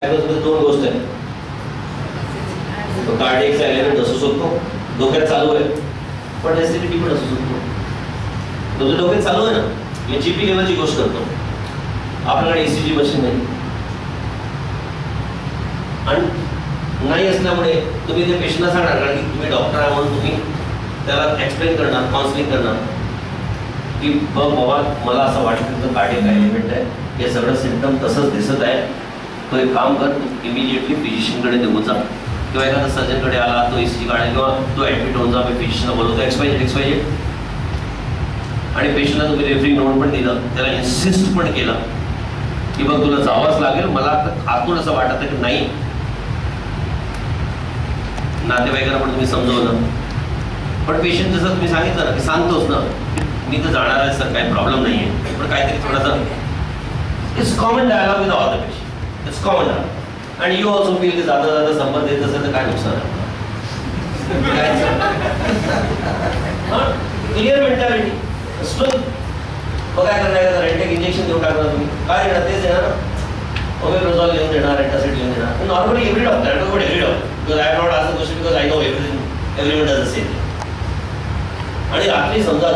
दोन गोष्ट आहेत. कार्डियक एलिमेंट असू शकतो, डोक्यात चालू आहे, पण एसिडिटी पण असू शकतो. तुझं डोक्यात चालू आहे ना, मी जीपी लेवलची गोष्ट करतो. आपल्याकडे ईसीजी मशीन नाही, आणि नाही असल्यामुळे तुम्ही ते पेशंटला सांगणार, कारण की तुम्ही डॉक्टर आहे म्हणून तुम्ही त्याला एक्सप्लेन करणार, काउन्सिलिंग करणार की बघ बाबा, मला असं वाटतं तुझं कार्डियक एलिमेंट आहे, हे सगळं सिम्पटम तसंच दिसत आहे. तो एक काम कर, इमिजिएटली फिजिशियनकडे देऊन जा, किंवा एखादा सर्जनकडे आला, तो ईसीजी काढेल, किंवा तो ऍडमिट होऊन जा, मी फिजिशियनला बोलवतो एक्सवायजेड. आणि पेशंटला तुम्ही रेफरिंग नोट पण दिलं, त्याला इन्सिस्ट पण केलं की बघ तुला जावंच लागेल, मला आतून असं वाटतं की नाही. नातेवाईकांना पण तुम्ही समजवलं, पण पेशंट जसं तुम्ही सांगितलं ना की सांगतोच ना, मी तर जाणार आहे सर, काही प्रॉब्लेम नाही आहे, पण काहीतरी थोडासा it's common dialogue with all the patient. It's common dialogue. आणि यू ऑल्सो फील की जाता जाता संपर्क देत असेल तर काय नुकसान आहे. Clear mentality. मग काय करणार, रेंटेक इंजेक्शन देऊन टाकणार तुम्ही, काय देणार, तेच देणार ना. ओमेप्रोझॉल घेऊन देणार, एंटासिड घेऊन देणार. Normally every doctor, every doctor, because I not ask question, because I know everything, everyone does the same. आणि रात्री समजा